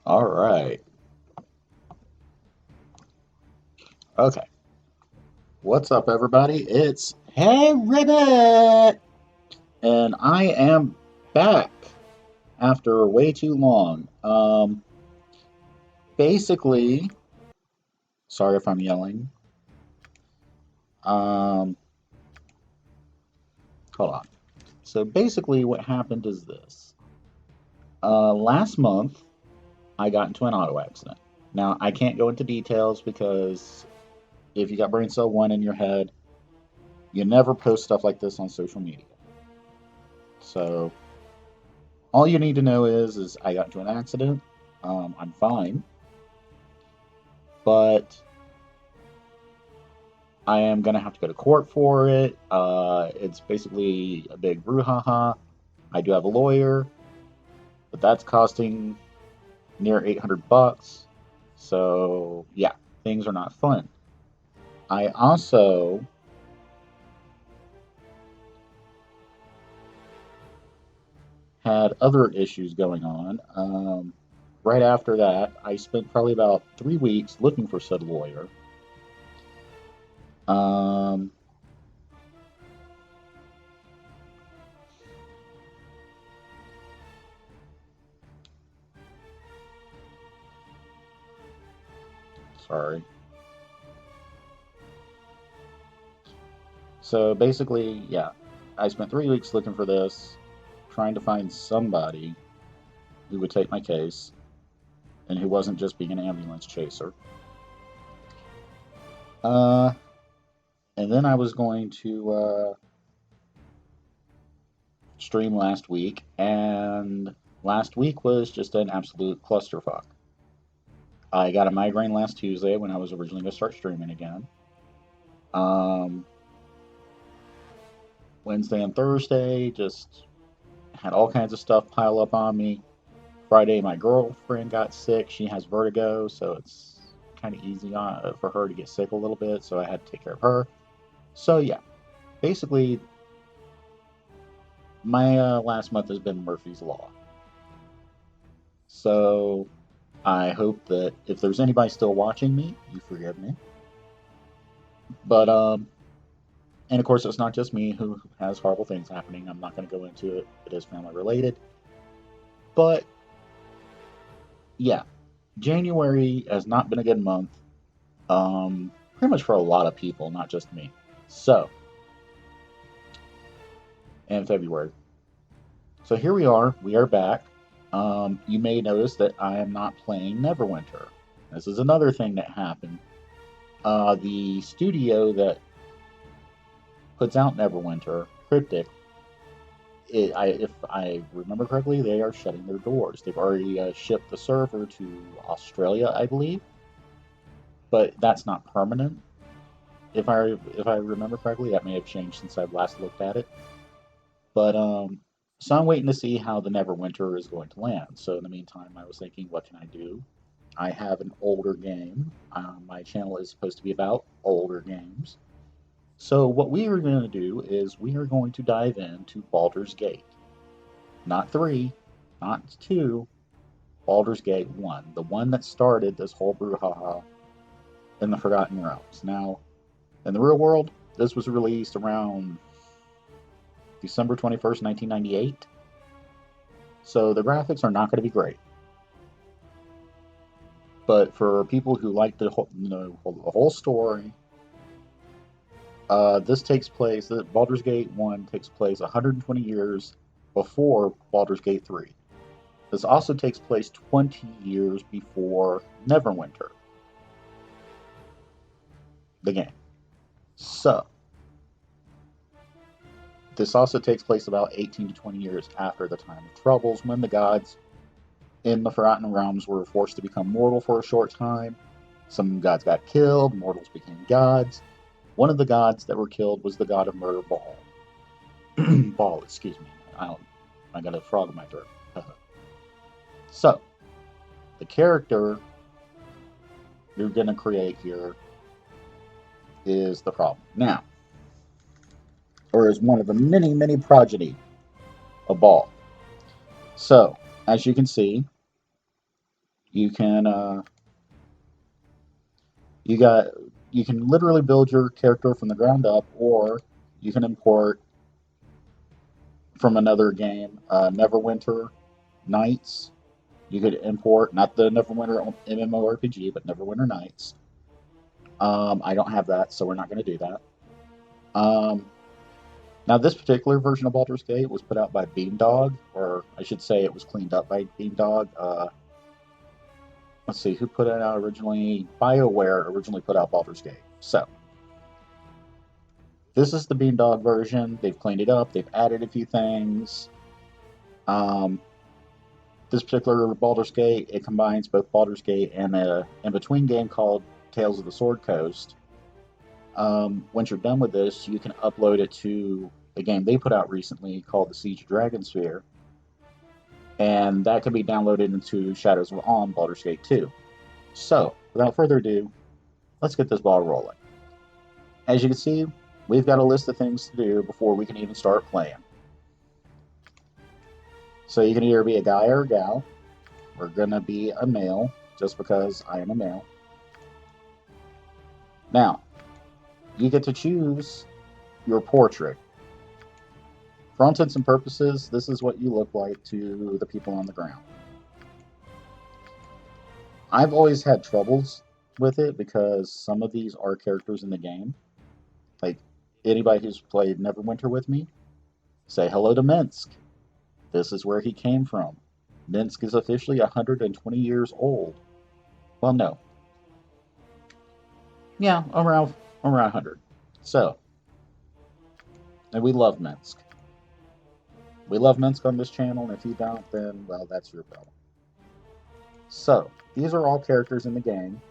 All right. Okay. What's up, everybody? It's Hey Ribbit, and I am back after way too long. Basically, sorry if I'm yelling. Um, Hold on. So basically, what happened is this. Last month, I got into an auto accident. Now, I can't go into details because if you got brain cell 1 in your head, you never post stuff like this on social media. So all you need to know is I got into an accident. I'm fine, but I am gonna have to go to court for it. It's basically a big brouhaha. I do have a lawyer, but that's costing near $800. So yeah, things are not fun. I also had other issues going on. Right after that, I spent probably about 3 weeks looking for said lawyer. Um, Sorry. So basically, yeah, I spent 3 weeks looking for this, trying to find somebody who would take my case and who wasn't just being an ambulance chaser. Uh, and then I was going to stream last week, and last week was just an absolute clusterfuck. I got a migraine last Tuesday when I was originally going to start streaming again. Um, Wednesday and Thursday just had all kinds of stuff pile up on me. Friday, my girlfriend got sick. She has vertigo, so it's kind of easy for her to get sick a little bit, so I had to take care of her. So, yeah, basically, my last month has been Murphy's Law. So, I hope that if there's anybody still watching me, you forgive me. But, and of course, it's not just me who has horrible things happening. I'm not going to go into it, it is family related. But, yeah, January has not been a good month. Pretty much for a lot of people, not just me. So, and February. So here we are back. You may notice that I am not playing Neverwinter. This is another thing that happened. The studio that puts out Neverwinter, Cryptic, if I remember correctly, they are shutting their doors. They've already shipped the server to Australia, I believe, but that's not permanent. If I remember correctly, that may have changed since I've last looked at it. But so I'm waiting to see how the Neverwinter is going to land. So in the meantime, I was thinking, what can I do? I have an older game. My channel is supposed to be about older games. So what we are going to do is we are going to dive into Baldur's Gate. Not 3, not 2, Baldur's Gate 1. The one that started this whole brouhaha in the Forgotten Realms. Now, in the real world, this was released around December 21st, 1998. So the graphics are not going to be great. But for people who like the whole story, this takes place. Baldur's Gate 1 takes place 120 years before Baldur's Gate 3. This also takes place 20 years before Neverwinter, the game. So, this also takes place about 18 to 20 years after the Time of Troubles, when the gods in the Forgotten Realms were forced to become mortal for a short time. Some gods got killed, mortals became gods. One of the gods that were killed was the god of murder, Baal. Baal, excuse me. I got a frog in my throat. So, the character you're going to create here is the problem. Now, or is one of the many, many progeny of Baal. So, as you can see, You can you got you can literally build your character from the ground up, or you can import from another game, Neverwinter Nights. You could import not the Neverwinter MMORPG, but Neverwinter Nights. I don't have that, so we're not going to do that. Um, Now, this particular version of Baldur's Gate was put out by Beamdog, or I should say it was cleaned up by Beamdog. Let's see, who put it out originally? BioWare originally put out Baldur's Gate. So, this is the Beamdog version. They've cleaned it up, they've added a few things. Um, this particular Baldur's Gate, it combines both Baldur's Gate and a in-between game called Tales of the Sword Coast. Once you're done with this, you can upload it to a game they put out recently called the Siege of Dragonsphere, and that can be downloaded into Shadows of On Baldur's Gate 2. So, without further ado, let's get this ball rolling. As you can see, we've got a list of things to do before we can even start playing. So you can either be a guy or a gal. We're going to be a male, just because I am a male. Now, you get to choose your portrait. For all intents and purposes, this is what you look like to the people on the ground. I've always had troubles with it because some of these are characters in the game. Like, anybody who's played Neverwinter with me, say hello to Minsk. This is where he came from. Minsk is officially 120 years old. Well, no. Yeah, around 100. So, and we love Minsk. We love Minsk on this channel, and if you don't, then, well, that's your problem. So, these are all characters in the game.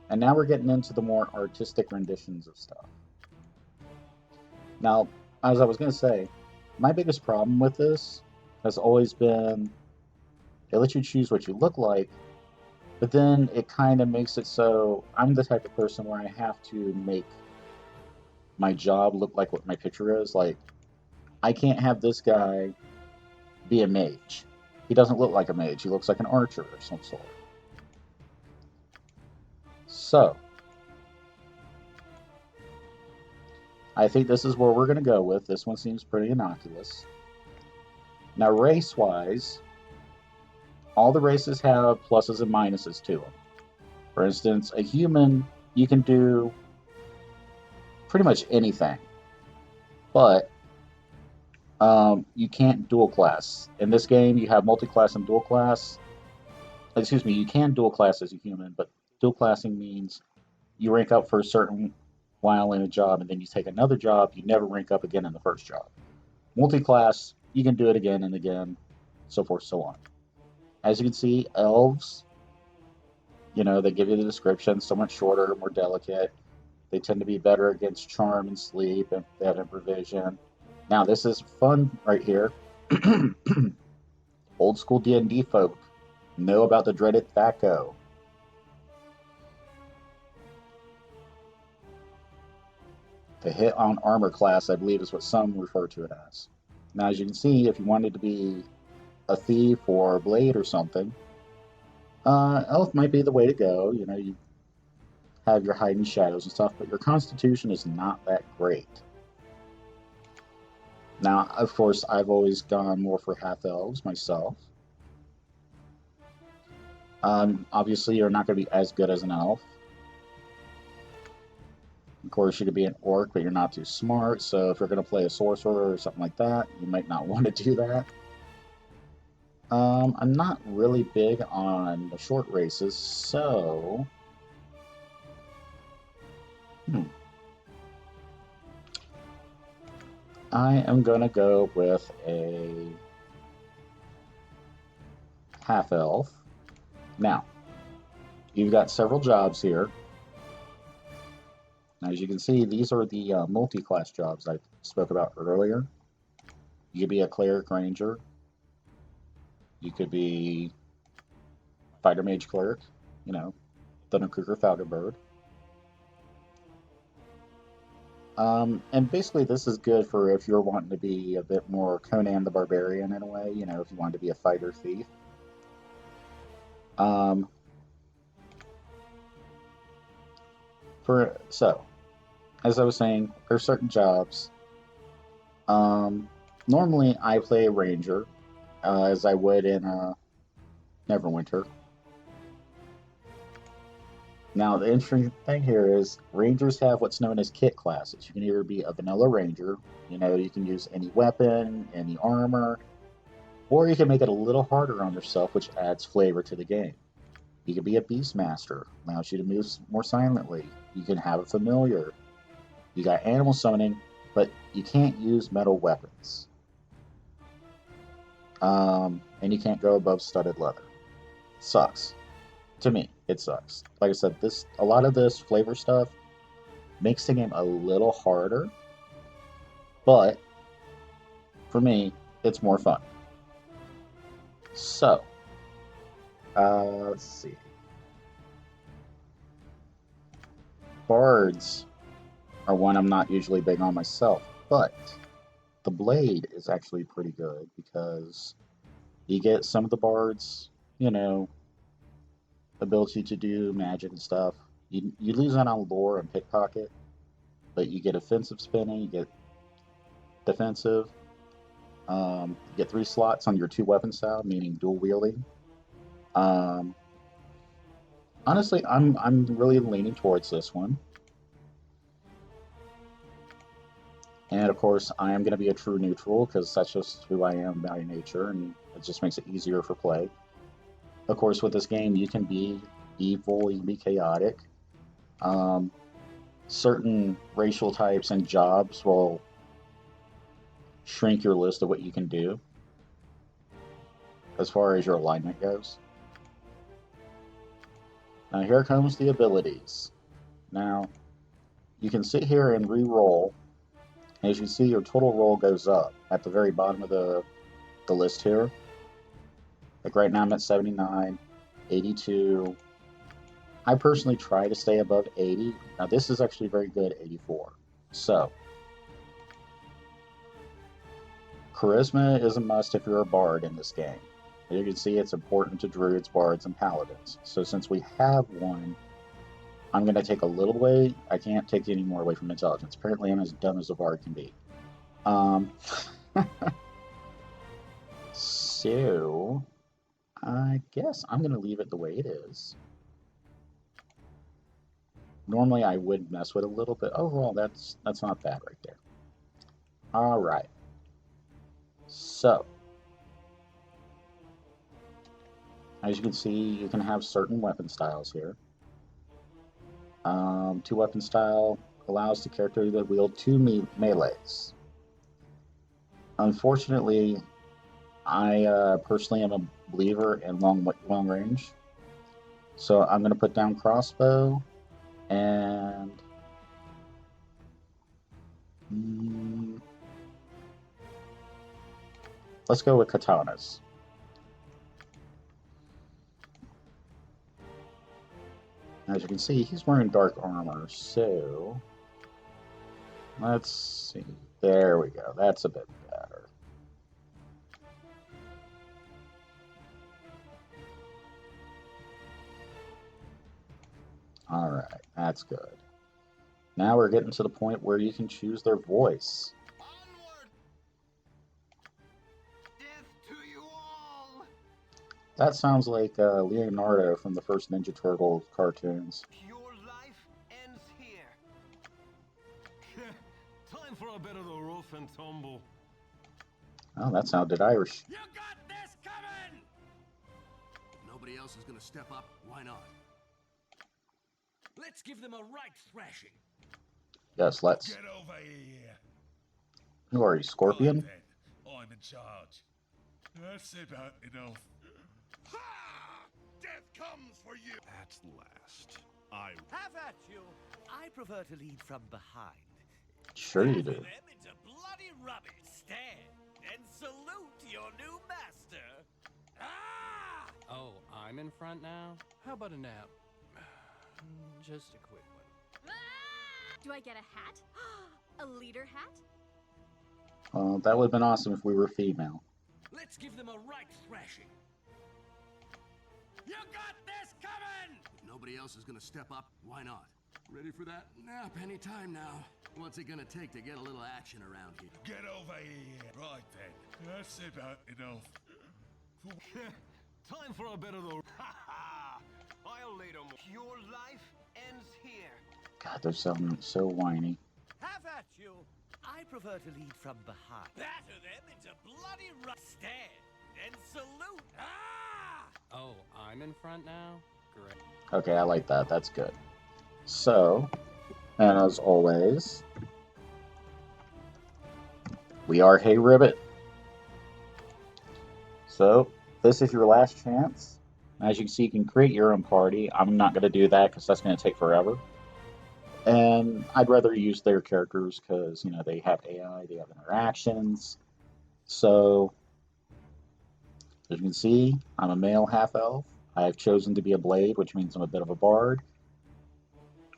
And now we're getting into the more artistic renditions of stuff. Now, as I was going to say, my biggest problem with this has always been it lets you choose what you look like, but then it kind of makes it so I'm the type of person where I have to make my job look like what my picture is. Like, I can't have this guy be a mage. He doesn't look like a mage. He looks like an archer of some sort. So, I think this is where we're going to go with. This one seems pretty innocuous. Now, race-wise, all the races have pluses and minuses to them. For instance, a human, you can do pretty much anything, but you can't dual class. In this game, you have multi-class and dual class. Excuse me, you can dual class as a human, but dual classing means you rank up for a certain while in a job, and then you take another job, you never rank up again in the first job. Multi-class, you can do it again and again, so forth, so on. As you can see, elves, they give you the description, so much shorter, more delicate. They tend to be better against charm and sleep, and they have improvisation. Now, this is fun right here. Old school D&D folk know about the dreaded Thaco. The hit on armor class, I believe, is what some refer to it as. Now, as you can see, if you wanted to be a thief or a blade or something, elf might be the way to go. You have your hiding shadows and stuff, but your constitution is not that great. Now, of course, I've always gone more for half elves myself. Obviously, you're not going to be as good as an elf. Of course, you could be an orc, but you're not too smart. So if you're going to play a sorcerer or something like that, you might not want to do that. I'm not really big on the short races, so I am going to go with a half elf. Now, you've got several jobs here. As you can see, these are the multi-class jobs I spoke about earlier. You could be a cleric ranger. You could be fighter mage cleric, Thundercruger Falconbird. And basically, this is good for if you're wanting to be a bit more Conan the Barbarian in a way, you know, if you want to be a fighter thief. Um, so, as I was saying, there's certain jobs. Um, Normally, I play a ranger, as I would in Neverwinter. Now, the interesting thing here is rangers have what's known as kit classes. You can either be a vanilla ranger, you know, you can use any weapon, any armor, or you can make it a little harder on yourself, which adds flavor to the game. You can be a beastmaster, allows you to move more silently. You can have a familiar. You got animal summoning, but you can't use metal weapons. And you can't go above studded leather. Sucks. To me, it sucks. Like I said, this a lot of this flavor stuff makes the game a little harder, but for me, it's more fun. So, let's see. Bards are one I'm not usually big on myself, but the blade is actually pretty good because you get some of the bards, you know, ability to do magic and stuff. You lose out on lore and pickpocket, but you get offensive spinning, you get defensive. You get 3 slots on your 2 weapon style, meaning dual wielding. Um, Honestly, I'm really leaning towards this one, and of course, I am going to be a true neutral because that's just who I am by nature, and it just makes it easier for play. Of course, with this game, you can be evil, you can be chaotic. Um, Certain racial types and jobs will shrink your list of what you can do as far as your alignment goes. Now, here comes the abilities. Now, you can sit here and re-roll. As you see, your total roll goes up at the very bottom of the list here. Like right now, I'm at 79, 82. I personally try to stay above 80. Now, this is actually very good, 84. So, charisma is a must if you're a bard in this game. As you can see, it's important to druids, bards, and paladins. So, since we have one, I'm going to take a little away. I can't take any more away from intelligence. Apparently, I'm as dumb as a bard can be. Um, so, I guess I'm going to leave it the way it is. Normally, I would mess with it a little bit. Overall, that's not bad right there. All right. So, as you can see, you can have certain weapon styles here. 2 weapon style allows the character to wield 2 melees. Unfortunately, I personally am a believer in long range, so I'm going to put down crossbow and let's go with katanas. As you can see, he's wearing dark armor, so let's see. There we go. That's a bit better. All right, that's good. Now we're getting to the point where you can choose their voice. Onward! Death to you all! That sounds like Leonardo from the first Ninja Turtle cartoons. Your life ends here. Time for a bit of the rough and tumble. Oh, that sounded Irish. You got this coming! Nobody else is gonna step up. Why not? Let's give them a right thrashing. Yes, let's. Get over here. Who are you, Scorpion? Right then, I'm in charge. That's about enough. Ha! Death comes for you. At last. Have at you. I prefer to lead from behind. Sure you do. Them into bloody rubbish. Stand and salute your new master. Ah! Oh, I'm in front now? How about a nap? Just a quick one. Do I get a hat? A leader hat? That would have been awesome if we were female. Let's give them a right thrashing. You got this coming! If nobody else is gonna step up, why not? Ready for that nap anytime now. What's it gonna take to get a little action around here? Get over here. Right then. That's about enough. Time for a bit of the... Ha ha! I'll lead 'em. Your life ends here. God, they're sounding so whiny. Have at you. I prefer to lead from behind. Batter them into bloody stand and salute. Ah! Oh, I'm in front now? Great. Okay, I like that. That's good. So, and as always, we are Hey Ribbit. So, this is your last chance. As you can see, you can create your own party. I'm not going to do that because that's going to take forever. And I'd rather use their characters because, you know, they have AI, they have interactions. So, as you can see, I'm a male half-elf. I've chosen to be a blade, which means I'm a bit of a bard.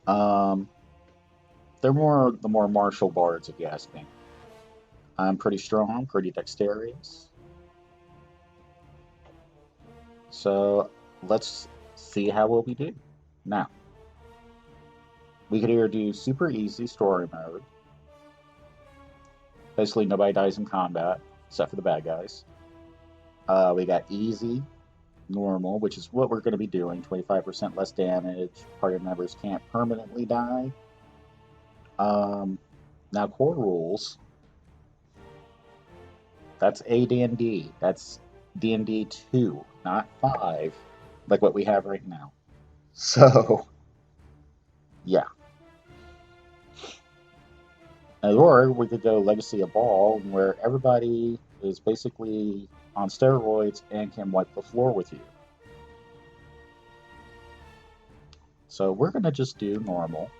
They're the more martial bards, if you ask me. I'm pretty strong, pretty dexterous. So let's see how well we do. Now, we could either do super easy story mode. Basically, nobody dies in combat, except for the bad guys. We got easy, normal, which is what we're going to be doing. 25% less damage. Party members can't permanently die. Now, core rules. That's AD&D. That's D&D 2, not 5, like what we have right now. So, yeah. Or we could go Legacy of Ball, where everybody is basically on steroids and can wipe the floor with you. So we're going to just do normal.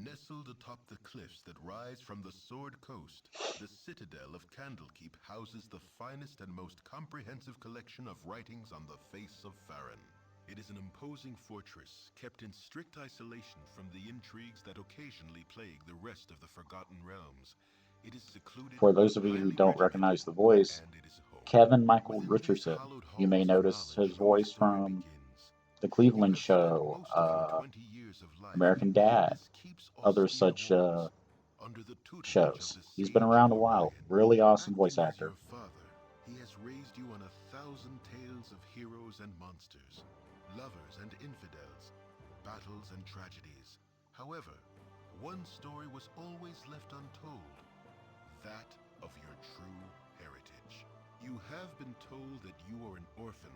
Nestled atop the cliffs that rise from the Sword Coast, the citadel of Candlekeep houses the finest and most comprehensive collection of writings on the face of Faerun. It is an imposing fortress, kept in strict isolation from the intrigues that occasionally plague the rest of the Forgotten Realms. It is secluded, For those of you who highly don't recognize the voice, and it is home. Kevin Michael Within these Richardson. hallowed You may halls of notice knowledge, his your voice story from begins. The You Cleveland have spent Show, most of your 20 years of life American Dad, within this keep's other austere such walls, under the tutelage of shows. the He's been sage around a while. Gorion. Really awesome voice Acting as actor. your father, he has raised you on 1,000 tales of heroes and monsters, lovers and infidels, battles and tragedies. However, one story was always left untold, that of your true heritage. You have been told that you are an orphan,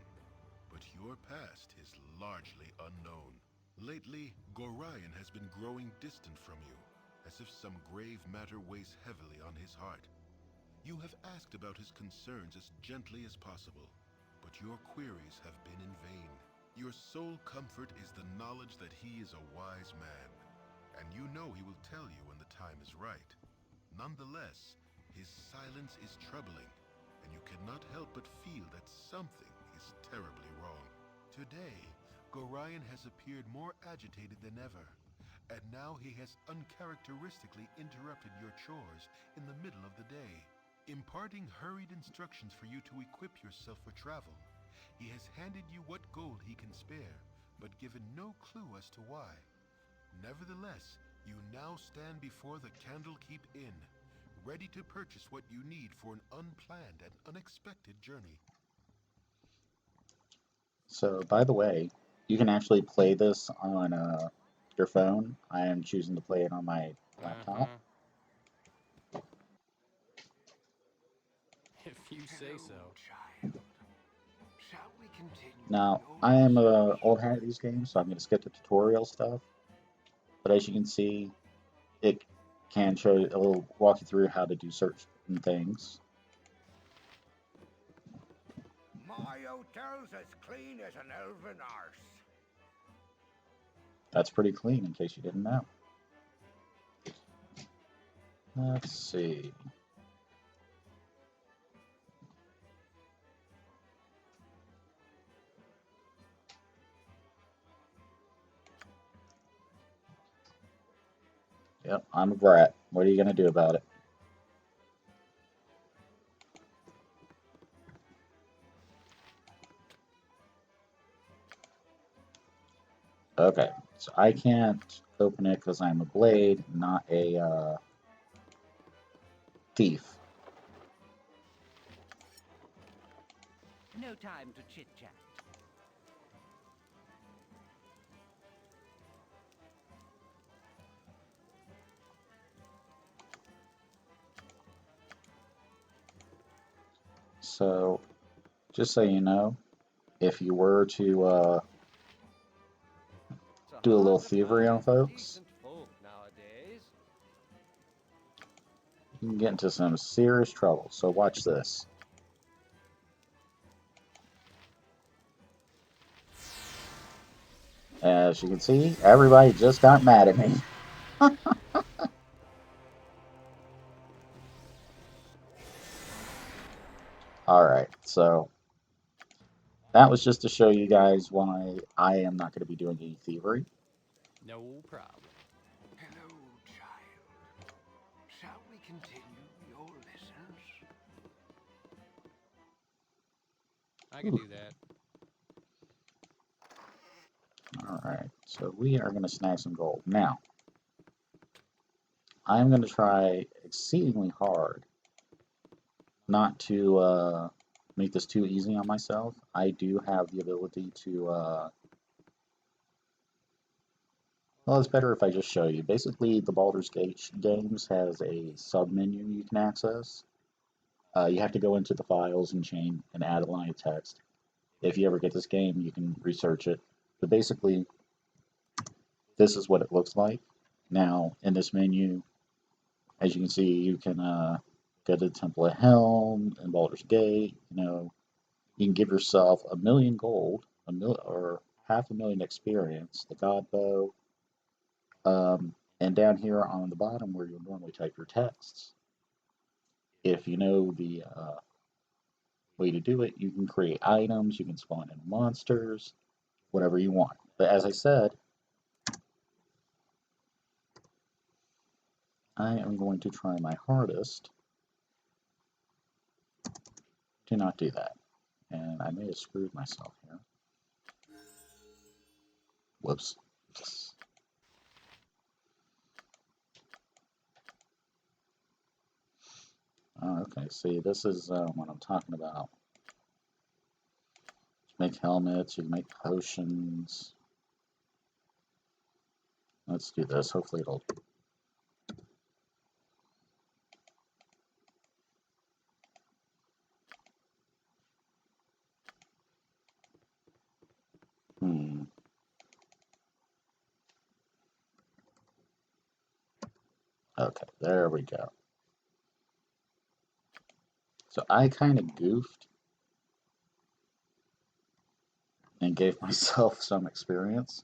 but your past is largely unknown. Lately, Gorion has been growing distant from you, as if some grave matter weighs heavily on his heart. You have asked about his concerns as gently as possible, but your queries have been in vain. Your sole comfort is the knowledge that he is a wise man, and you know he will tell you when the time is right. Nonetheless, his silence is troubling, and you cannot help but feel that something is terribly wrong. Today, Gorion has appeared more agitated than ever, and now he has uncharacteristically interrupted your chores in the middle of the day, imparting hurried instructions for you to equip yourself for travel. He has handed you what gold he can spare, but given no clue as to why. Nevertheless, you now stand before the Candlekeep Inn, ready to purchase what you need for an unplanned and unexpected journey. So, by the way, you can actually play this on your phone. I am choosing to play it on my laptop. If you say so. Child. Shall we continue? Now, No I am search. old hat at these games, so I'm going to skip the tutorial stuff. But as you can see, it can show a little walk you through how to do certain things. My hotel's as clean as an elven arse. That's pretty clean, in case you didn't know. Let's see. Yep, I'm a brat. What are you gonna do about it? Okay, so I can't open it because I'm a blade, not a thief. No time to chit-chat. So, just so you know, if you were to It's do a little hard to thievery on find folks, decent folk nowadays. you can get into some serious trouble. So watch this. As you can see, everybody just got mad at me. Alright, so that was just to show you guys why I am not going to be doing any thievery. No problem. Hello, child. Shall we continue your lessons? I can do that. Alright, so we are going to snag some gold. Now, I'm going to try exceedingly hard not to make this too easy on myself. I do have the ability to, well, it's better if I just show you. Basically, the Baldur's Gate games has a sub-menu you can access. You have to go into the files and chain and add a line of text. If you ever get this game, you can research it. But basically, this is what it looks like. Now, in this menu, as you can see, you can go to the Temple of Helm and Baldur's Gate. You can give yourself 1,000,000 gold, or 500,000 experience, the God Bow, and down here on the bottom where you'll normally type your texts. If you know the way to do it, you can create items, you can spawn in monsters, whatever you want. But as I said, I am going to try my hardest to not do that. And I may have screwed myself here. Whoops. Okay, see, this is what I'm talking about. You make helmets, you can make potions. Let's do this. Hopefully it'll... Hmm. Okay, there we go. So I kind of goofed and gave myself some experience.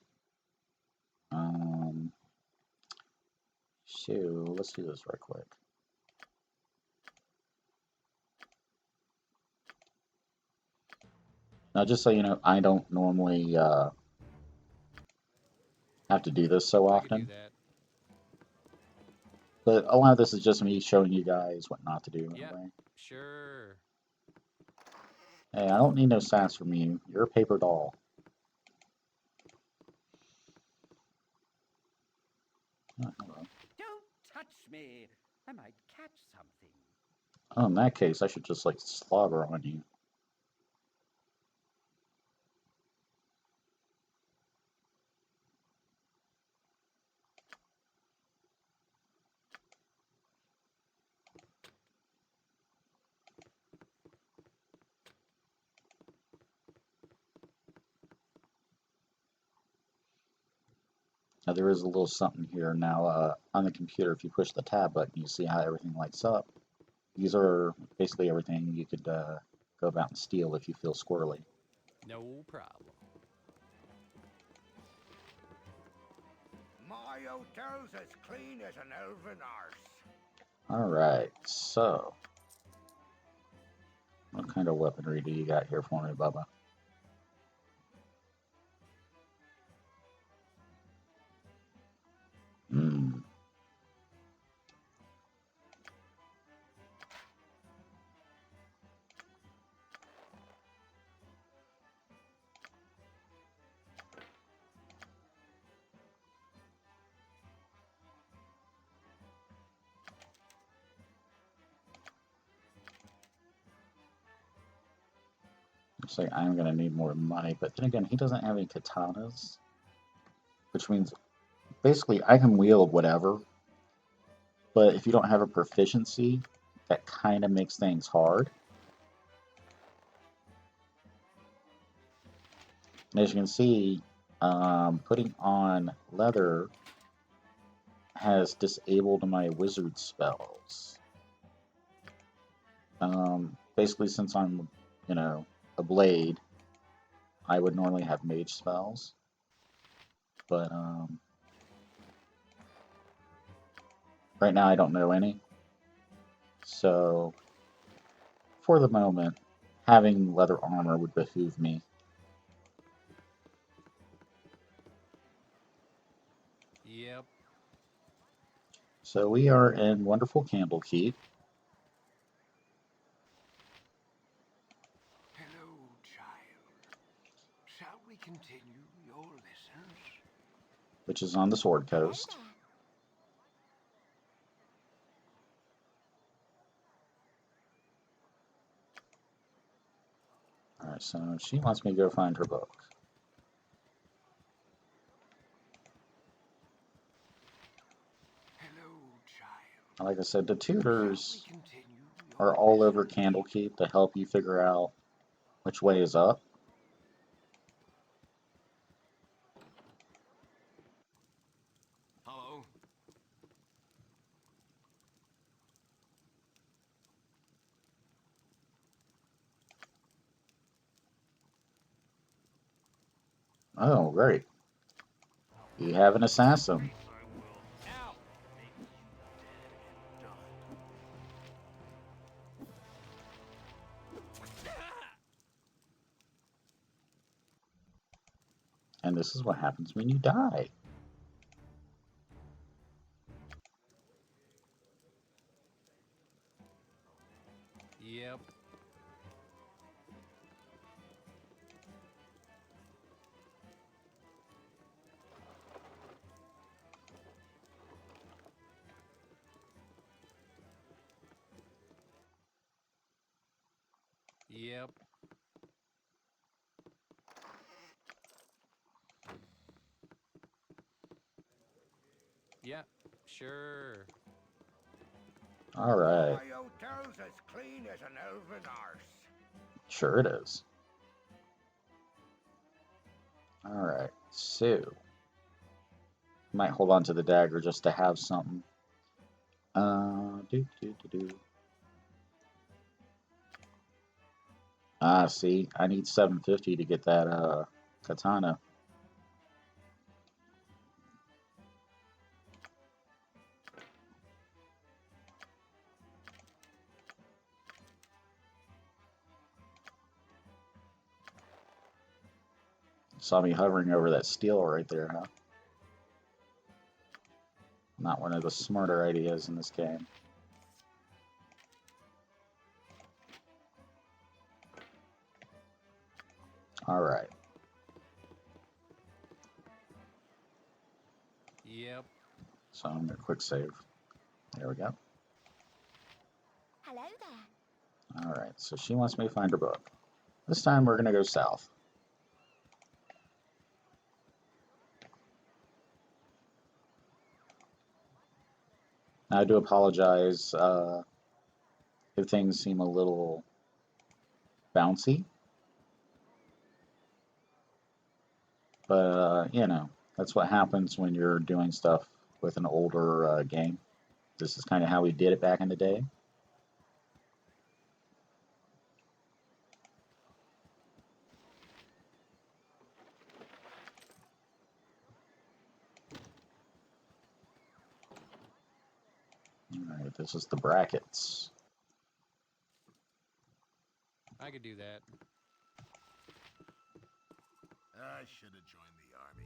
Shoot, let's do this right quick. Now, just so you know, I don't normally have to do this so I could do often, that. but a lot of this is just me showing you guys what not to do in a Yep, way. sure. Hey, I don't need no sass from you. You're a paper doll. Oh, hello. Don't touch me. I might catch something. Oh, in that case, I should just like slobber on you. Now there is a little something here. Now on the computer, if you push the tab button, you see how everything lights up. These are basically everything you could go about and steal if you feel squirrely. No problem. My hotel's as clean as an elven arse. Alright, so what kind of weaponry do you got here for me, Bubba? Hmm. Looks like I'm going to need more money, but then again, he doesn't have any katanas, which means basically I can wield whatever, but if you don't have a proficiency, that kind of makes things hard. And as you can see, putting on leather has disabled my wizard spells. Basically, since I'm, a blade, I would normally have mage spells, but right now I don't know any. So, for the moment, having leather armor would behoove me. Yep. So we are in wonderful Candlekeep, Hello, child. Shall we continue your lessons? which is on the Sword Hello Coast. there. Alright, so she wants me to go find her book. Hello, child. Like I said, the Shall we tutors continue are your all over lessons? Candlekeep to help you figure out which way is up. Hello? Oh, great. You have an assassin. I will. Ow! Make you dead and done. And this is what happens when you die. Yep. Yep. Yeah, sure. Alright. My hotel's as clean as an elven arse. Sure it is. Alright, so might hold on to the dagger just to have something. Do, do, do, do. Ah, see, I need 750 to get that katana. Saw me hovering over that steel right there, huh? Not one of the smarter ideas in this game. Alright. Yep. So I'm gonna quick save. There we go. Hello there. Alright, so she wants me to find her book. This time we're gonna go south. Now, I do apologize if things seem a little bouncy. But, that's what happens when you're doing stuff with an older game. This is kind of how we did it back in the day. Alright, this is the brackets. I could do that. I should have joined the army.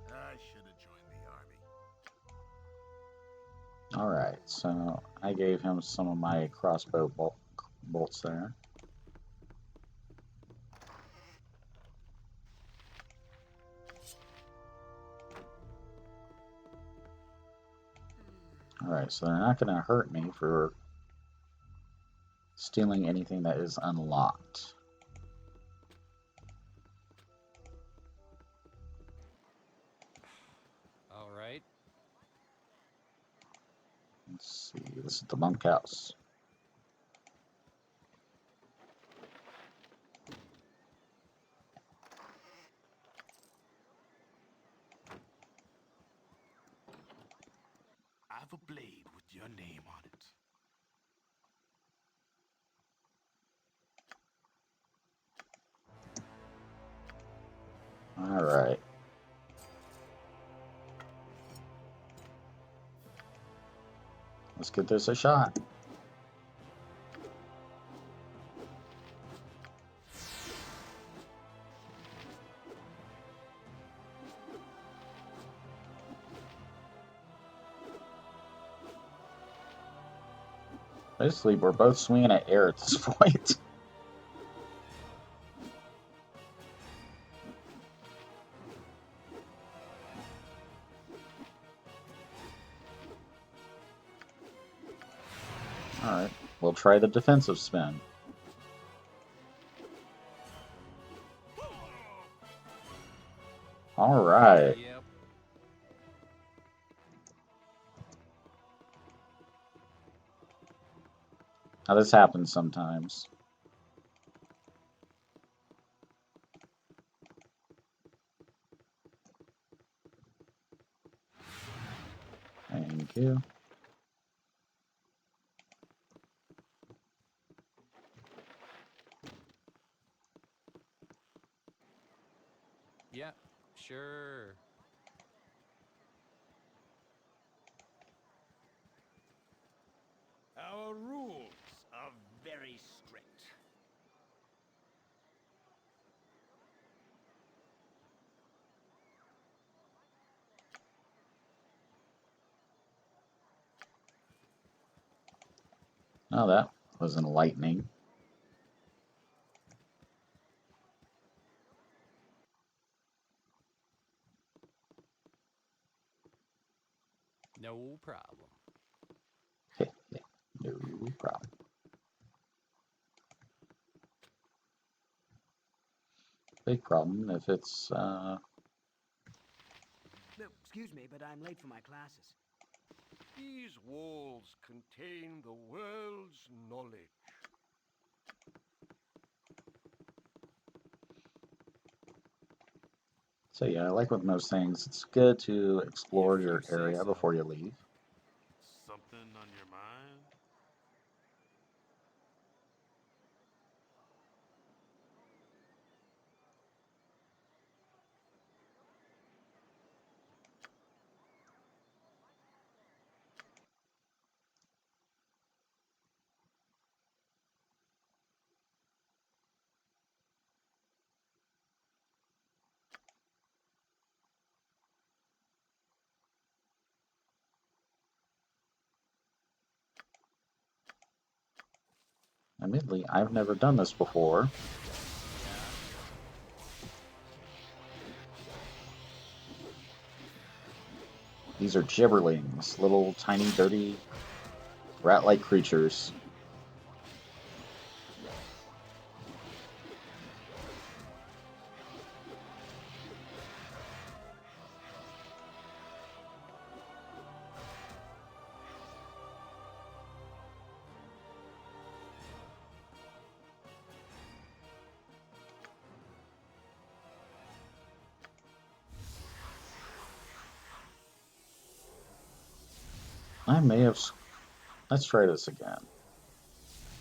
I should have joined the army. Alright, so I gave him some of my crossbow bolts there. Alright, so they're not going to hurt me for stealing anything that is unlocked. All right. Let's see, this is the bunkhouse. I have a blade with your name on it. Alright. Let's give this a shot. Basically, we're both swinging at air at this point. Alright, we'll try the defensive spin. Alright. Yep. Now, this happens sometimes. Thank you. Yeah, sure. Our rules are very strict. Oh, that was enlightening. No problem. No problem. Big problem if it's, Excuse me, but I'm late for my classes. These walls contain the world's knowledge. So yeah, like with most things, it's good to explore If you your say area so. before you leave. Something on your mind? Admittedly, I've never done this before. These are gibberlings, little tiny dirty rat-like creatures. I may have... Let's try this again.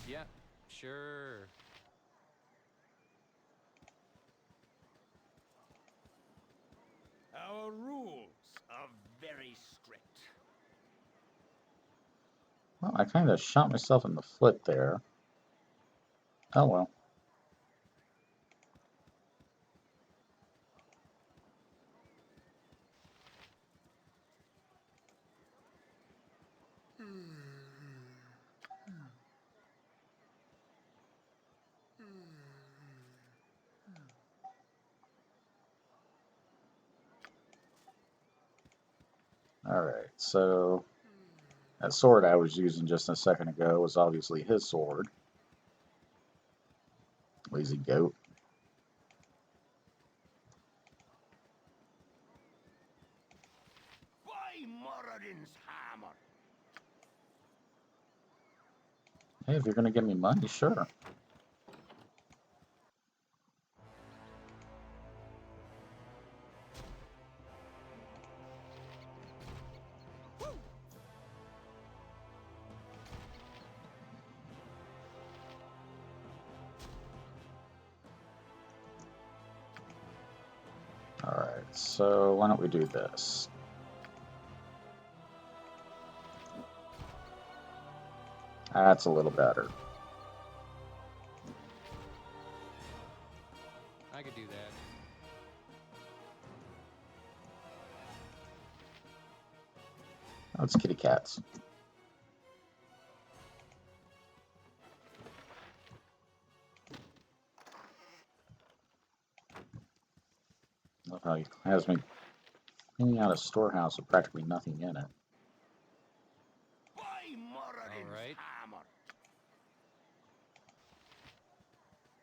Yeah, sure. Our rules are very strict. Well, I kind of shot myself in the foot there. Oh well. Alright, so That sword I was using just a second ago was obviously his sword. Lazy goat. By Moradin's hammer! Hey, if you're gonna give me money, sure. Alright, so why don't we do this? That's a little better. I could do that. Oh, it's kitty cats. Love how he has me cleaning out a storehouse with practically nothing in it. By Moradin's Alright. hammer!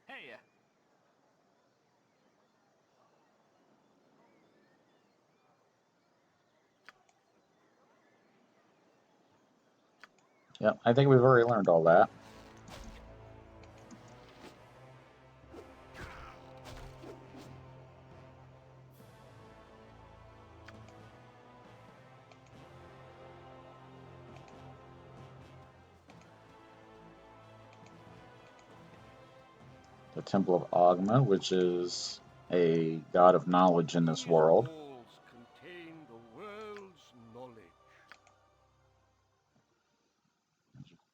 Hey, Yep, I think we've already learned all that. The Temple of Agma, which is a god of knowledge in this These world. walls contain the world's knowledge.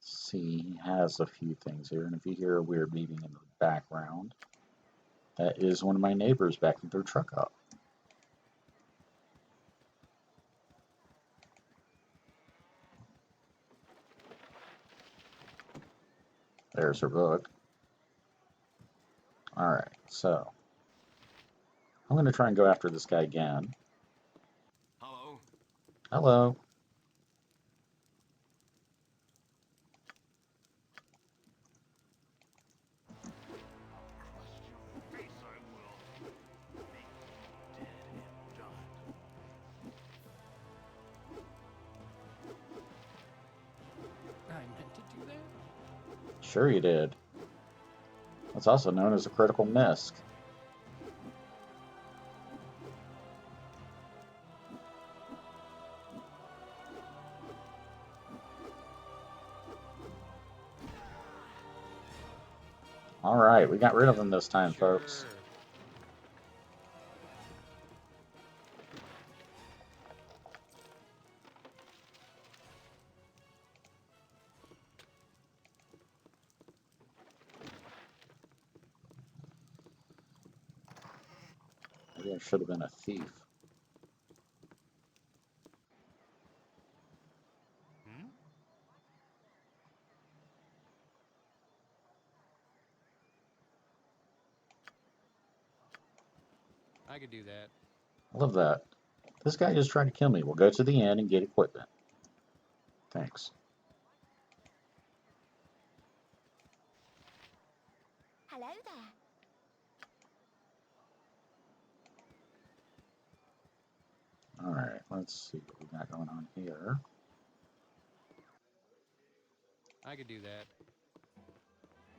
See, he has a few things here, and if you hear a weird beeping in the background, that is one of my neighbors backing their truck up. There's her book. Alright, so I'm going to try and go after this guy again. Hello? Hello. Face I will. Make you dead and done. I meant to do that? Sure you did. It's also known as a critical miss. Alright, we got rid of him this time, folks. Sure. Maybe I should have been a thief. Hmm? I could do that. I love that. This guy just tried to kill me. We'll go to the inn and get equipment. Thanks. Hello there. Alright, let's see what we got going on here. I could do that.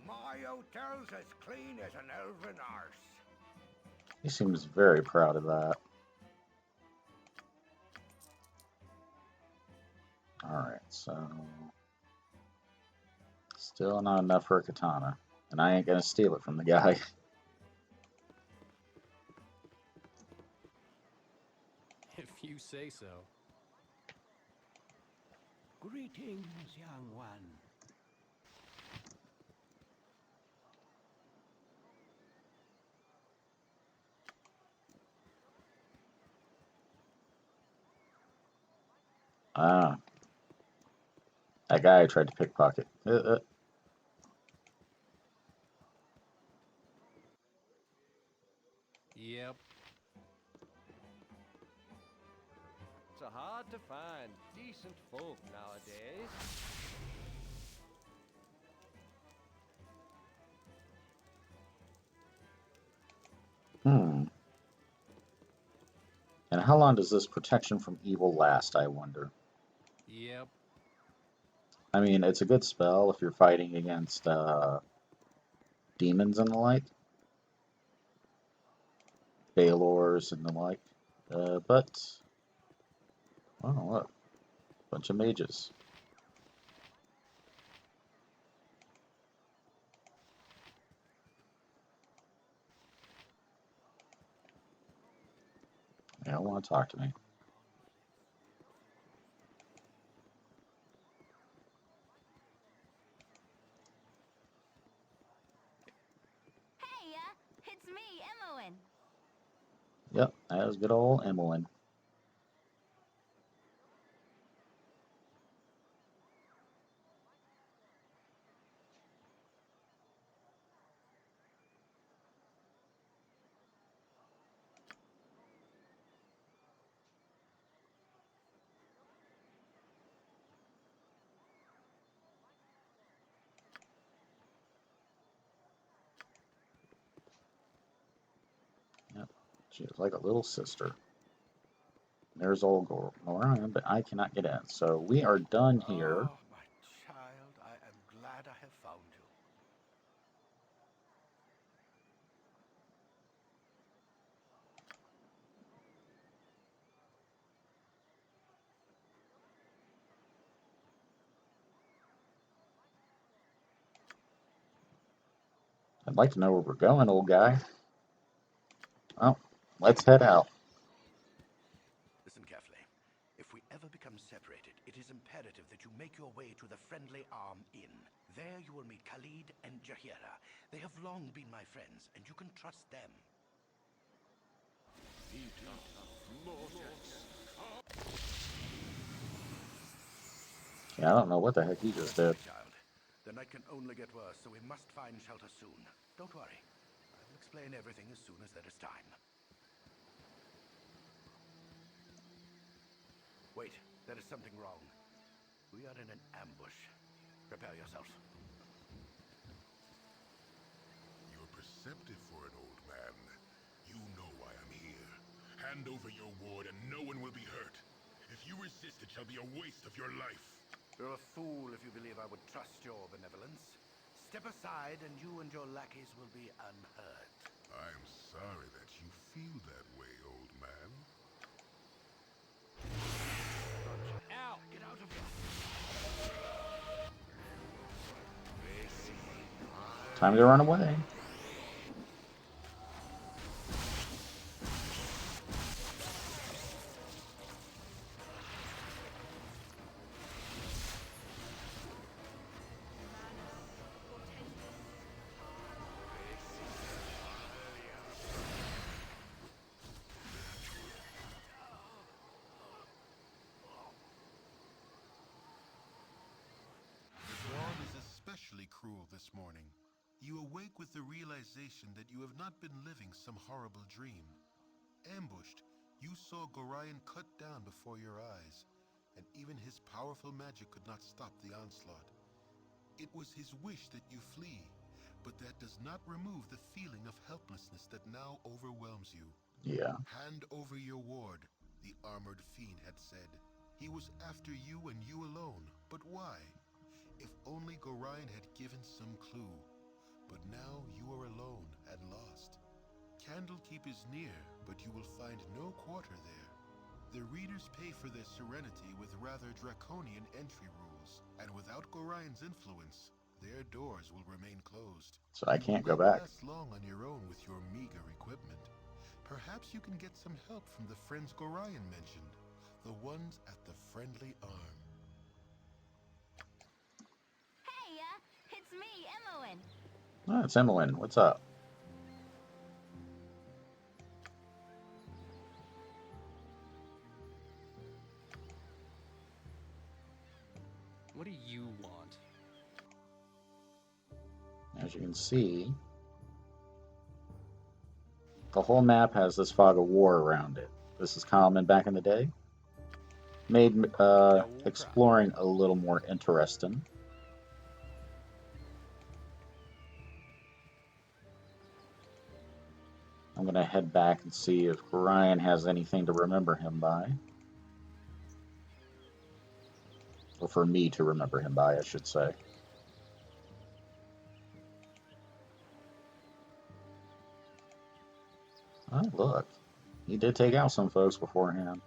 My hotel's as clean as an elven arse. He seems very proud of that. Alright, so... Still not enough for a katana. And I ain't gonna steal it from the guy. If you say so. Greetings, young one. Ah. That guy tried to pickpocket. Yep. So how hard to find decent folk nowadays. Hmm. And how long does this protection from evil last, I wonder? Yep. I mean, it's a good spell if you're fighting against demons and the like, Balors and the like. But, oh, look, bunch of mages. They don't want to talk to me. Hey, it's me, Emmeline. Yep, that was good old Emmeline. Yep, she is like a little sister. There's old Gorion, but I cannot get in. So we are done here. Oh, my child, I am glad I have found you. I'd like to know where we're going, old guy. Well, let's head out. Listen carefully. If we ever become separated, it is imperative that you make your way to the Friendly Arm Inn. There you will meet Khalid and Jahira. They have long been my friends, and you can trust them. Yeah, I don't know what the heck he just did. My child, the night can only get worse, so we must find shelter soon. Don't worry. I will explain everything as soon as there is time. Wait, there is something wrong. We are in an ambush. Prepare yourself. You're perceptive for an old man. You know why I'm here. Hand over your ward and no one will be hurt. If you resist, it shall be a waste of your life. You're a fool if you believe I would trust your benevolence. Step aside and you and your lackeys will be unhurt. I'm sorry that you feel that way, old man. Out! Get out of here! Time to run away. The dawn is especially cruel this morning. You awake with the realization that you have not been living some horrible dream. Ambushed, you saw Gorion cut down before your eyes, and even his powerful magic could not stop the onslaught. It was his wish that you flee, but that does not remove the feeling of helplessness that now overwhelms you. Yeah. Hand over your ward, the armored fiend had said. He was after you and you alone, but why? If only Gorion had given some clue. But now you are alone and lost. Candlekeep is near, but you will find no quarter there. The readers pay for their serenity with rather draconian entry rules, and without Gorion's influence, their doors will remain closed. So I You can't will go not back. last long on your own with your meager equipment. Perhaps you can get some help from the friends Gorion mentioned, the ones at the Friendly Arm. Hey, it's me, Emmeline. Oh, it's Emmeline. What's up? What do you want? As you can see, the whole map has this fog of war around it. This is common back in the day. Made No problem. exploring a little more interesting. I'm going to head back and see if Ryan has anything to remember him by. Or for me to remember him by, I should say. Oh, look. He did take out some folks beforehand.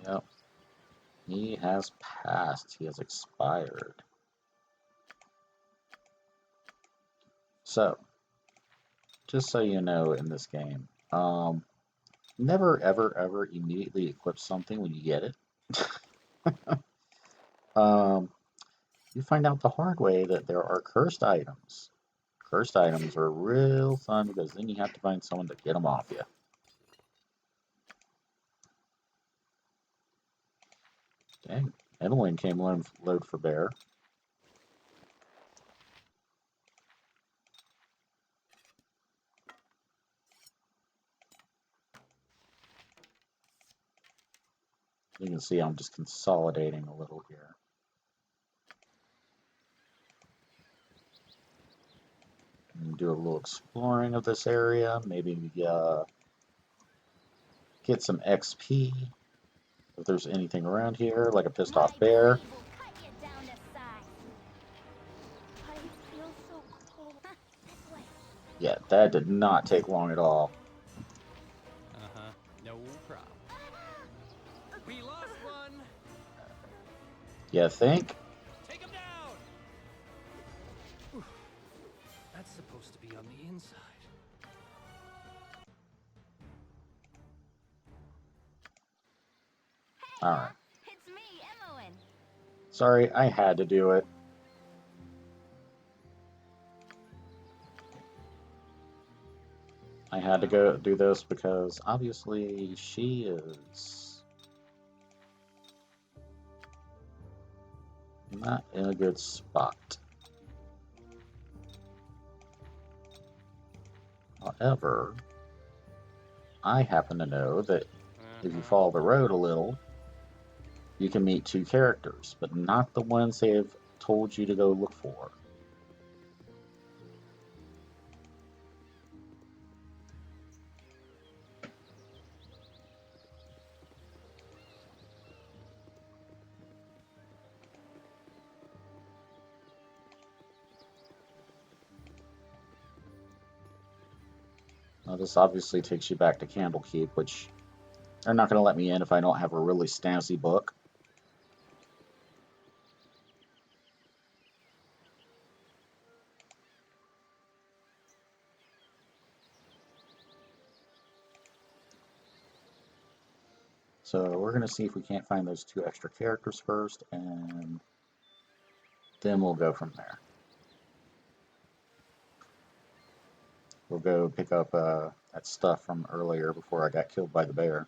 Yep. He has passed. He has expired. So, just so you know in this game, never, ever, ever immediately equip something when you get it. um, you find out the hard way that there are cursed items. Cursed items are real fun because then you have to find someone to get them off you. Dang, Emily came load for bear. You can see I'm just consolidating a little here. And do a little exploring of this area. Maybe get some XP if there's anything around here, like a pissed My off bear. blade will cut you down to size. I feel so cold. This way. Yeah, that did not take long at all. Uh-huh. No problem. We lost one. You think? Take him down. That's supposed to be on the inside. Hey, Alright. it's me, Emmoen. Sorry, I had to do it. I had to go do this because obviously she is not in a good spot. However, I happen to know that if you follow the road a little, you can meet two characters, but not the ones they have told you to go look for. Now, this obviously takes you back to Candlekeep, which they're not going to let me in if I don't have a really snazzy book. So we're going to see if we can't find those two extra characters first, and then we'll go from there. We'll go pick up that stuff from earlier before I got killed by the bear.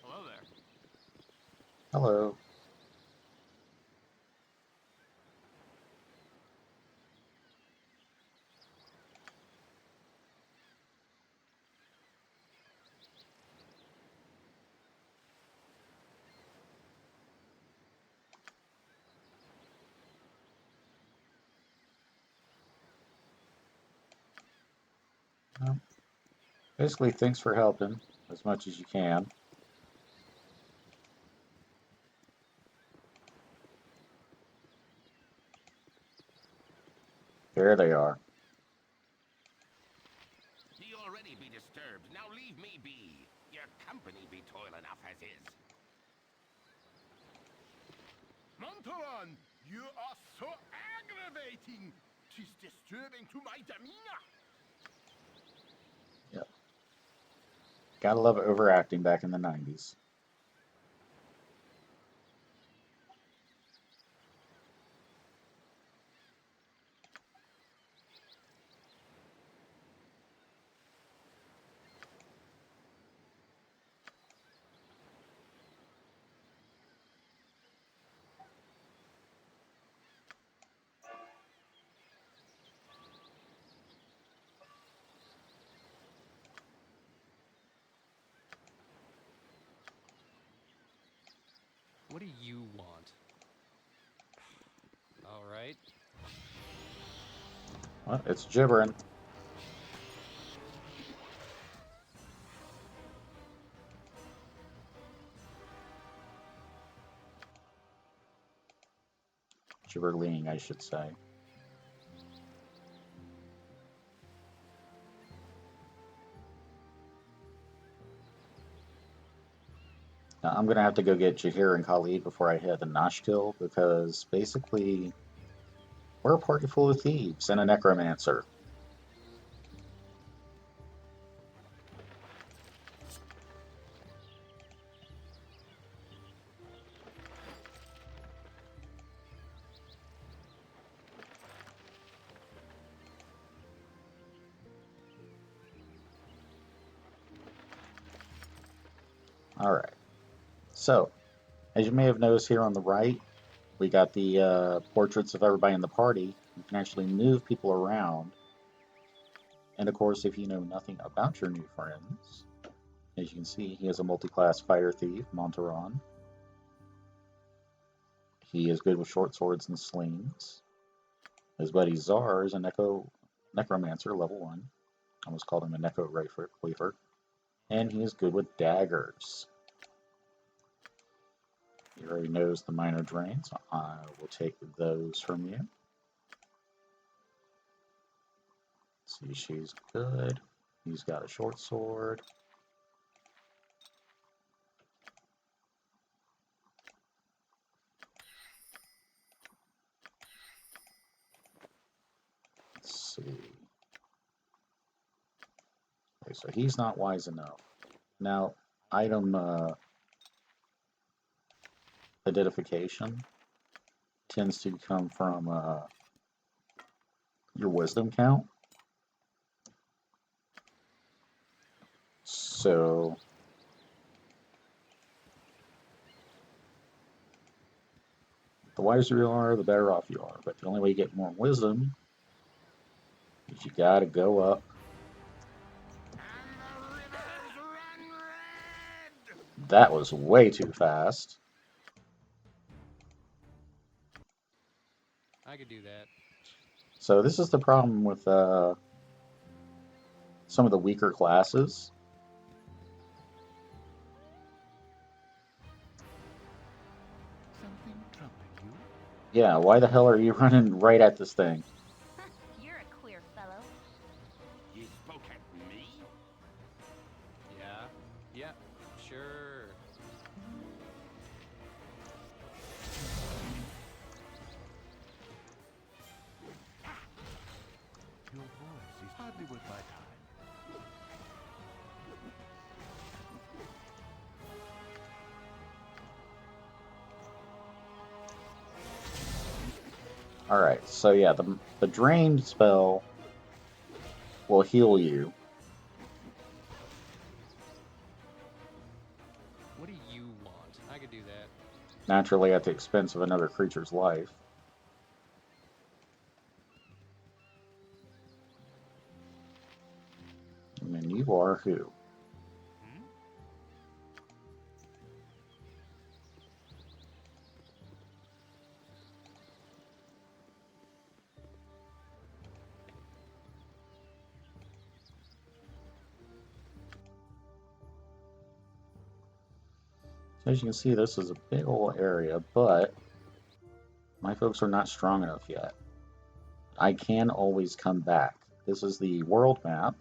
Hello there. Hello. Well, basically, thanks for helping as much as you can. There they are. Ye already be disturbed. Now leave me be. Your company be toil enough as is. Montaran, you are so aggravating. Tis disturbing to my demeanor. Yep. Gotta love overacting back in the 90s. do you want? All right. Well, it's gibbering. Gibberling, I should say. Now, I'm gonna have to go get Jahir and Khalid before I head to Nashkel because basically we're a party full of thieves and a necromancer. Alright, so as you may have noticed here on the right, we got the portraits of everybody in the party. You can actually move people around. And of course, if you know nothing about your new friends, as you can see, he is a multi-class fighter thief, Montaron. He is good with short swords and slings. His buddy Czar is a necromancer, level 1. Almost called him a Neko Wafer. And he is good with daggers. He already knows the minor drains. I will take those from you. See, she's good. He's got a short sword. Let's see. Okay, so he's not wise enough. Now, item identification tends to come from your wisdom count. So the wiser you are, the better off you are. But the only way you get more wisdom is you gotta go up. That was way too fast. I could do that. So this is the problem with some of the weaker classes. Something troubling you? Yeah, why the hell are you running right at this thing? You're a queer fellow. You spoke at me? Yeah. Yeah. Sure. Your voice is hardly worth my time. Alright, so yeah, the drain spell will heal you. What do you want? I could do that. Naturally at the expense of another creature's life. And then you are who? So as you can see, this is a big old area, but my folks are not strong enough yet. I can always come back. This is the world map.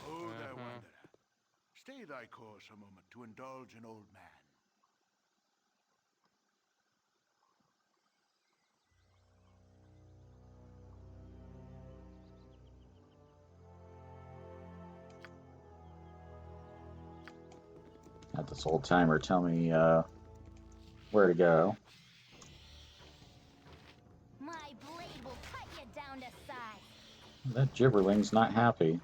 Oh, there, wanderer. Stay thy course a moment to indulge an old man. Had this old timer tell me where to go. My blade will cut you down to size. That gibberling's not happy.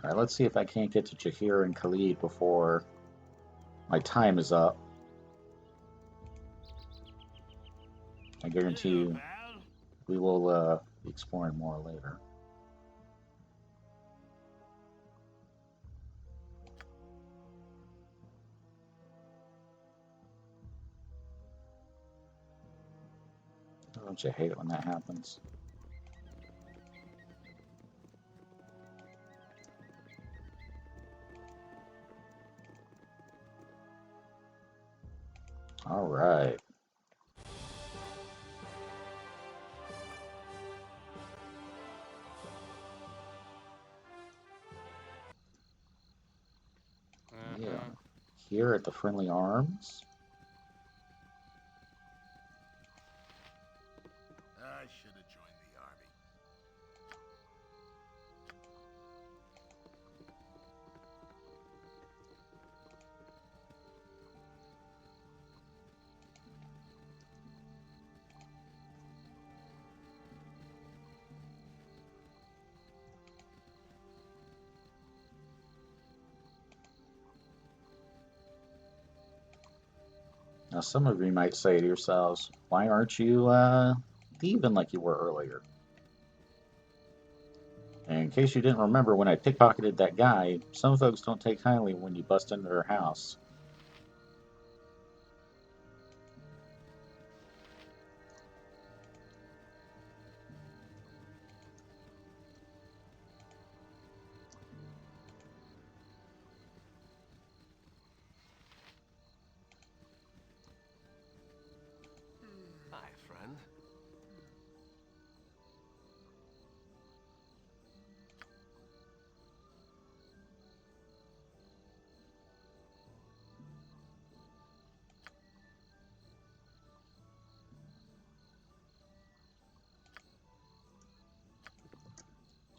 Alright, let's see if I can't get to Jahir and Khalid before my time is up. I guarantee Hello, you pal. we will be exploring more later. Don't you hate it when that happens? All right. Yeah. Uh-huh. Here at the Friendly Arms. I should have joined the army. Now, some of you might say to yourselves, why aren't you thieving like you were earlier? And in case you didn't remember when I pickpocketed that guy, some folks don't take kindly when you bust into their house. Hi, friend.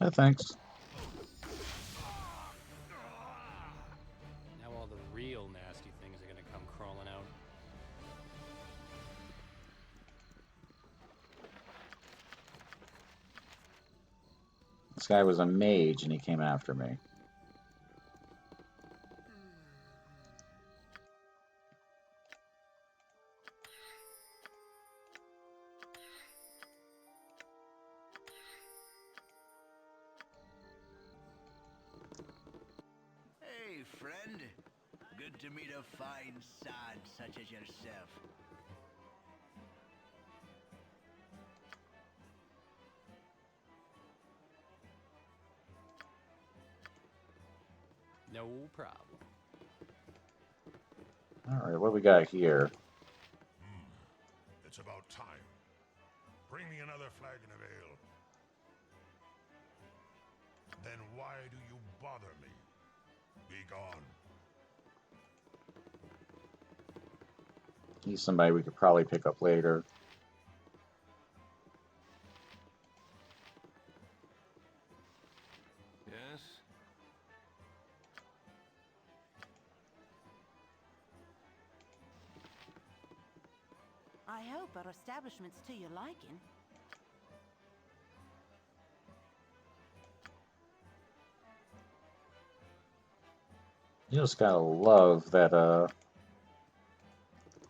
No thanks. Now all the real nasty things are gonna come crawling out. This guy was a mage and he came after me. Hey, friend. Good to meet a fine sod such as yourself. No problem. Alright, what we got here? It's about time. Bring me another flagon of ale. Then why do you bother me? Be gone. He's somebody we could probably pick up later. Yes? I hope our establishment's to your liking. You just gotta love that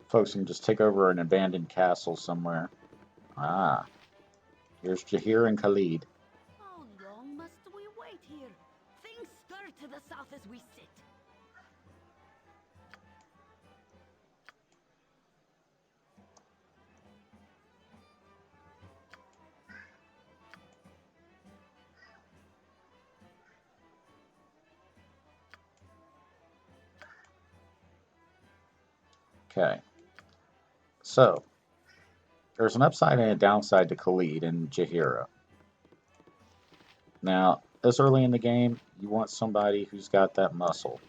folks can just take over an abandoned castle somewhere. Ah, here's Jahir and Khalid. How long must we wait here? Things stir to the south as we sit. Okay, so there's an upside and a downside to Khalid and Jahira. Now, this early in the game, you want somebody who's got that muscle.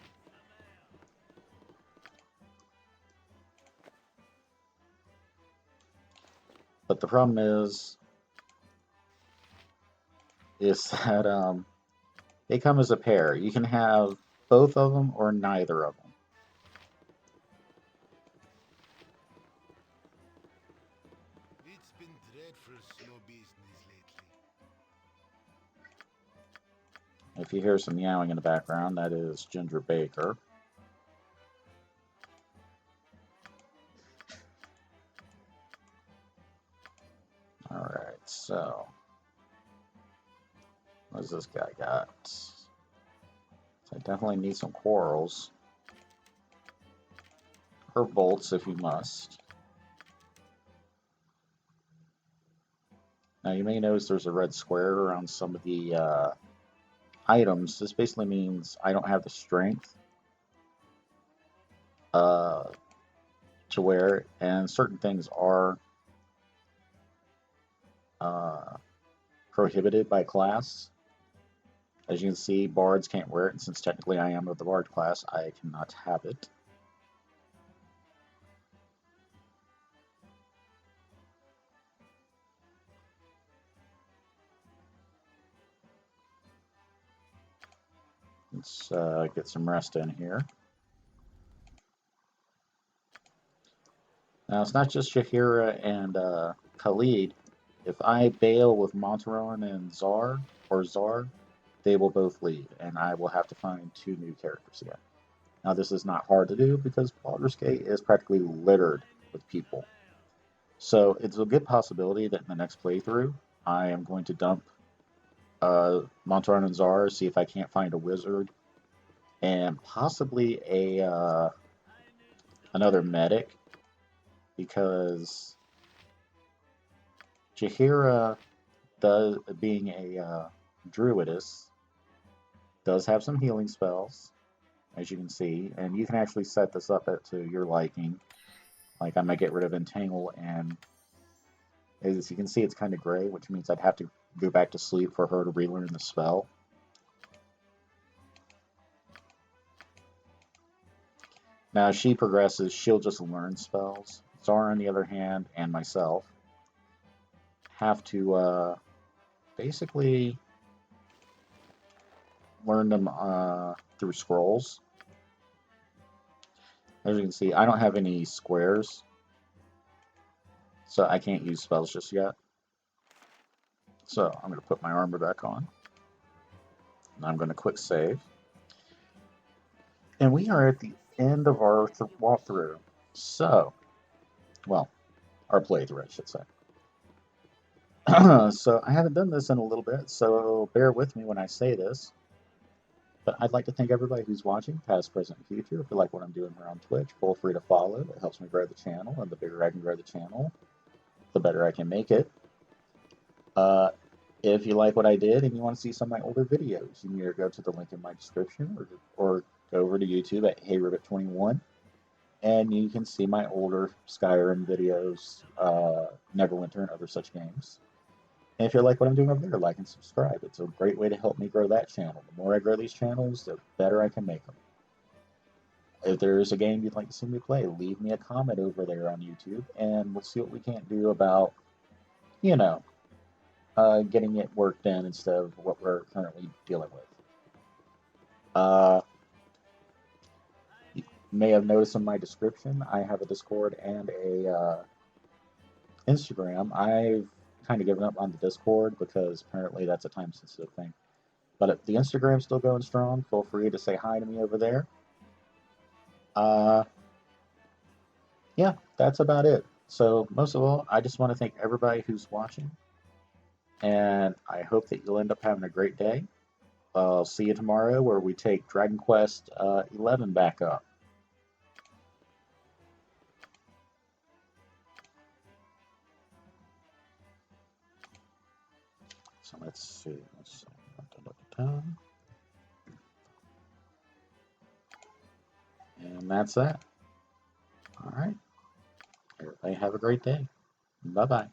But the problem is that they come as a pair. You can have both of them or neither of them. It's been dreadful slow business lately. If you hear some meowing in the background, that is Ginger Baker. Alright, so what does this guy got? So I definitely need some corals. Or bolts if you must. Now you may notice there's a red square around some of the items. This basically means I don't have the strength to wear it, and certain things are prohibited by class. As you can see, bards can't wear it, and since technically I am of the bard class, I cannot have it. Let's get some rest in here. Now, it's not just Shahira and Khalid. If I bail with Montaron and Zar, or Zar, they will both leave, and I will have to find 2 new characters again. Now, this is not hard to do because Baldur's Gate is practically littered with people. So, it's a good possibility that in the next playthrough, I am going to dump Montaron and Zar, see if I can't find a wizard, and possibly another medic, because Jahira, being a druidess, does have some healing spells, as you can see, and you can actually set this up to your liking. Like I might get rid of Entangle, and as you can see, it's kind of gray, which means I'd have to go back to sleep for her to relearn the spell. Now, as she progresses, she'll just learn spells. Zara, on the other hand, and myself have to basically learn them through scrolls. As you can see, I don't have any squares, so I can't use spells just yet. So I'm going to put my armor back on, and I'm going to quick save. And we are at the end of our walkthrough. So, well, our playthrough, I should say. So I haven't done this in a little bit, so bear with me when I say this. But I'd like to thank everybody who's watching, past, present, and future. If you like what I'm doing here on Twitch, feel free to follow. It helps me grow the channel, and the bigger I can grow the channel, the better I can make it. If you like what I did and you want to see some of my older videos, you can either go to the link in my description or go over to YouTube at HeyRibbit21, and you can see my older Skyrim videos, Neverwinter, and other such games. And if you like what I'm doing over there, like and subscribe. It's a great way to help me grow that channel. The more I grow these channels, the better I can make them. If there's a game you'd like to see me play, leave me a comment over there on YouTube, and we'll see what we can't do about, you know, getting it worked in instead of what we're currently dealing with. You may have noticed in my description, I have a Discord and a Instagram. I've kind of given up on the Discord because apparently that's a time-sensitive thing. But if the Instagram's still going strong, feel free to say hi to me over there. Yeah, that's about it. So most of all, I just want to thank everybody who's watching, and I hope that you'll end up having a great day. I'll see you tomorrow where we take Dragon Quest 11 back up. So let's see. And that's that. All right. Everybody have a great day. Bye-bye.